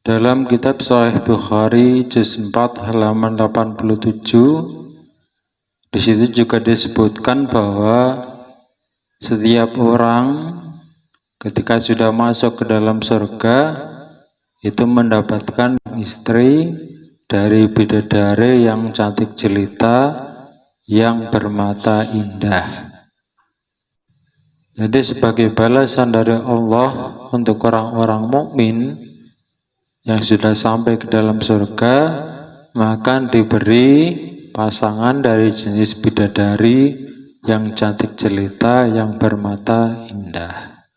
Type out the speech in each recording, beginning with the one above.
Dalam kitab Sahih Bukhari juz 4 halaman 87, di situ juga disebutkan bahwa setiap orang ketika sudah masuk ke dalam surga itu mendapatkan istri dari bidadari yang cantik jelita, yang bermata indah. Jadi sebagai balasan dari Allah untuk orang-orang mukmin yang sudah sampai ke dalam surga, maka diberi pasangan dari jenis bidadari yang cantik jelita, yang bermata indah.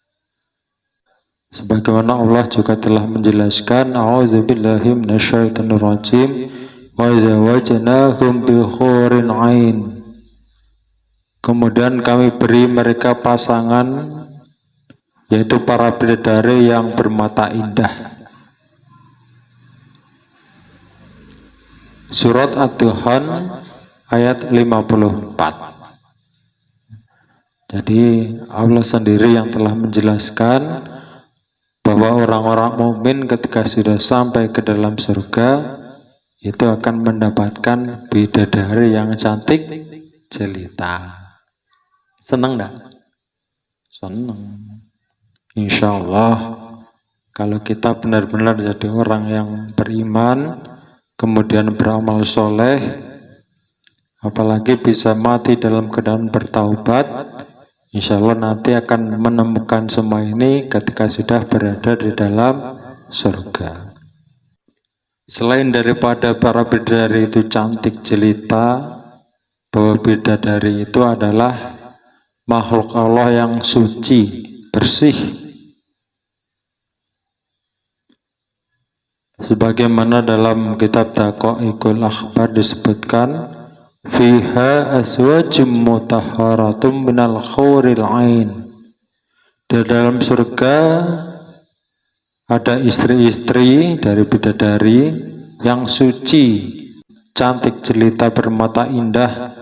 Sebagaimana Allah juga telah menjelaskan, a'udzubillahi minasyaitonirrajim, wa zawajnahum bi hurin 'ain. Kemudian kami beri mereka pasangan, yaitu para bidadari yang bermata indah. Surat Ad-Dukhan ayat 54. Jadi Allah sendiri yang telah menjelaskan bahwa orang-orang mukmin ketika sudah sampai ke dalam surga itu akan mendapatkan bidadari yang cantik jelita. Senang enggak? Senang. Insya Allah kalau kita benar-benar jadi orang yang beriman, kemudian beramal soleh, apalagi bisa mati dalam keadaan bertaubat, insya Allah nanti akan menemukan semua ini ketika sudah berada di dalam surga. Selain daripada para bidadari itu cantik jelita, bahwa bidadari itu adalah makhluk Allah yang suci, bersih. Sebagaimana dalam kitab Daqaiqul Akhbar disebutkan, fiha aswajum mutahharatum minal khuril ain. Di dalam surga ada istri-istri dari bidadari yang suci, cantik jelita, bermata indah.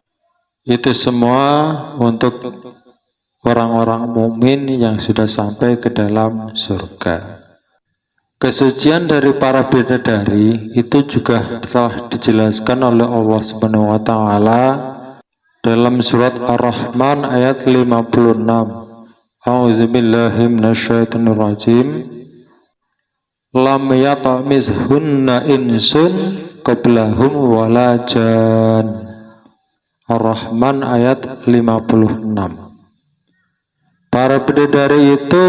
Itu semua untuk orang-orang mukmin yang sudah sampai ke dalam surga. Kesucian dari para bidadari itu juga telah dijelaskan oleh Allah Subhanahu wa taala dalam surat Ar-Rahman ayat 56. A'udzubillahi minasyaitonirrajim. Lam yatamizhunna insun qablahum wala jan. Ar-Rahman ayat 56. Para bidadari itu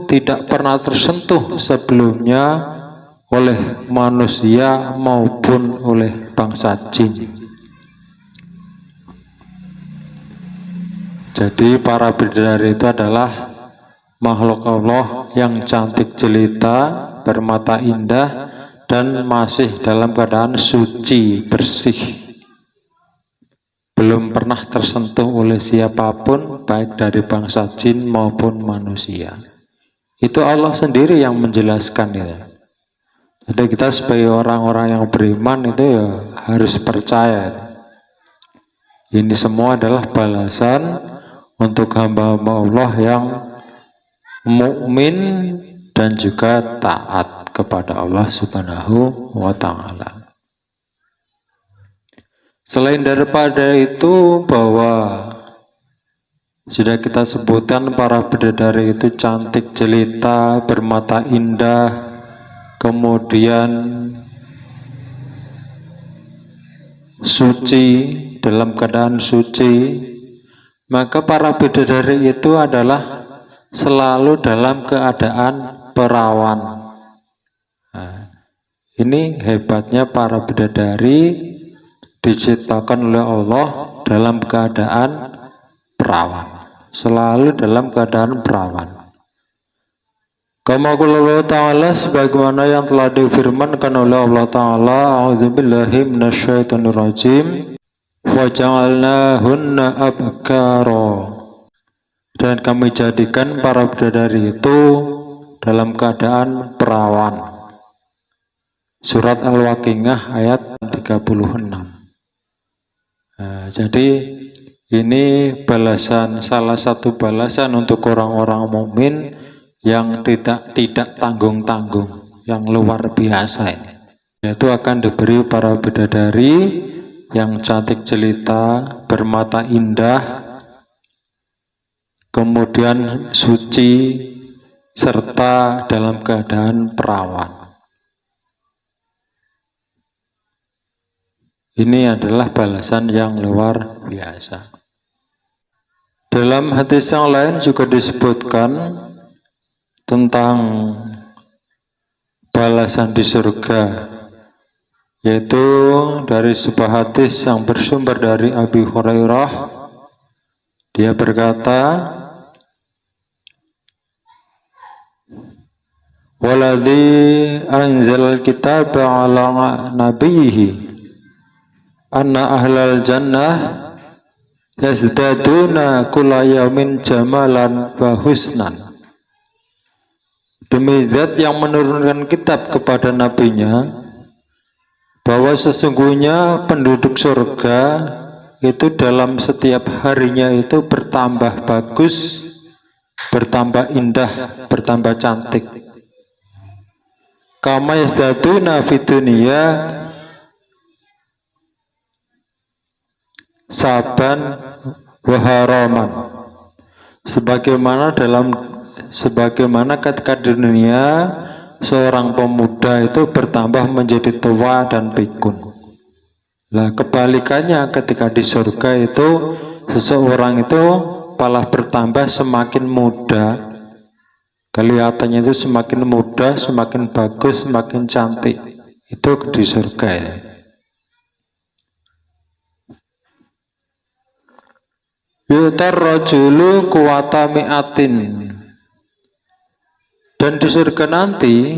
tidak pernah tersentuh sebelumnya oleh manusia maupun oleh bangsa jin. Jadi para bidadari itu adalah makhluk Allah yang cantik jelita, bermata indah, dan masih dalam keadaan suci, bersih. Belum pernah tersentuh oleh siapapun, baik dari bangsa jin maupun manusia. Itu Allah sendiri yang menjelaskan ya. Jadi kita sebagai orang-orang yang beriman itu ya harus percaya. Ini semua adalah balasan untuk hamba-hamba Allah yang mukmin dan juga taat kepada Allah Subhanahu wa taala. Selain daripada itu, bahwa sudah kita sebutkan para bidadari itu cantik jelita, bermata indah, kemudian suci, dalam keadaan suci, maka para bidadari itu adalah selalu dalam keadaan perawan. Nah, ini hebatnya para bidadari, diciptakan oleh Allah dalam keadaan perawan, selalu dalam keadaan perawan. Kama qala Allah Ta'ala, sebagaimana yang telah difirmankan oleh Allah Ta'ala, a'udzubillahi minasyaitonirrajim, wa ja'alnahunna abkara. Dan kami jadikan para bidadari itu dalam keadaan perawan. Surat Al-Waqiah ayat 36. Nah, jadi ini balasan, salah satu balasan untuk orang-orang mukmin yang tidak tanggung-tanggung, yang luar biasa ini, yaitu akan diberi para bidadari yang cantik jelita, bermata indah, kemudian suci, serta dalam keadaan perawan. Ini adalah balasan yang luar biasa. Dalam hadis yang lain juga disebutkan tentang balasan di surga, yaitu dari sebuah hadis yang bersumber dari Abi Hurairah. Dia berkata, waladhi anzal kitab ala nabiyhi anna ahlal jannah yazdaduna kulla yaumin jamalan wa husnan. Demi zat yang menurunkan kitab kepada nabinya, bahwa sesungguhnya penduduk surga itu dalam setiap harinya itu bertambah bagus, bertambah indah, bertambah cantik. Kama yazdaduna fid dunya saban wa haraman. Sebagaimana ketika di dunia seorang pemuda itu bertambah menjadi tua dan pikun. Nah, kebalikannya ketika di surga itu seseorang itu malah bertambah semakin muda. Kelihatannya itu semakin muda, semakin bagus, semakin cantik. Itu di surga ya. Yutar rajulu kuwata mi'atin. Dan di surga nanti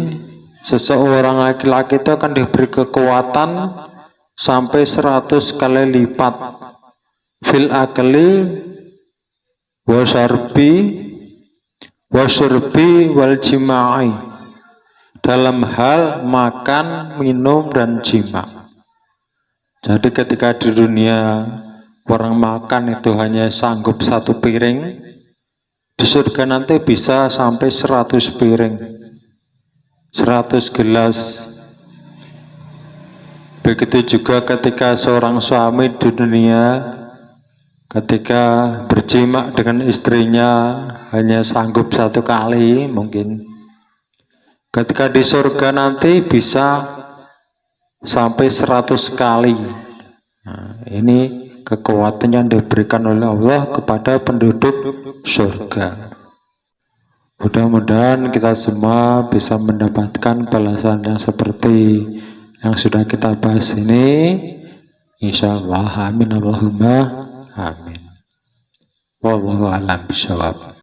seseorang laki-laki itu akan diberi kekuatan sampai 100 kali lipat fil akli wasyurbi wal jima'i, dalam hal makan, minum, dan jima. Jadi ketika di dunia orang makan itu hanya sanggup 1 piring, di surga nanti bisa sampai 100 piring, 100 gelas. Begitu juga ketika seorang suami di dunia, ketika berjima dengan istrinya hanya sanggup 1 kali mungkin. Ketika di surga nanti bisa sampai 100 kali. Nah, ini kekuatan yang diberikan oleh Allah kepada penduduk surga. Mudah-mudahan kita semua bisa mendapatkan balasan yang seperti yang sudah kita bahas ini. Insyaallah, amin Allahumma amin. Wallahu a'lam bishawab.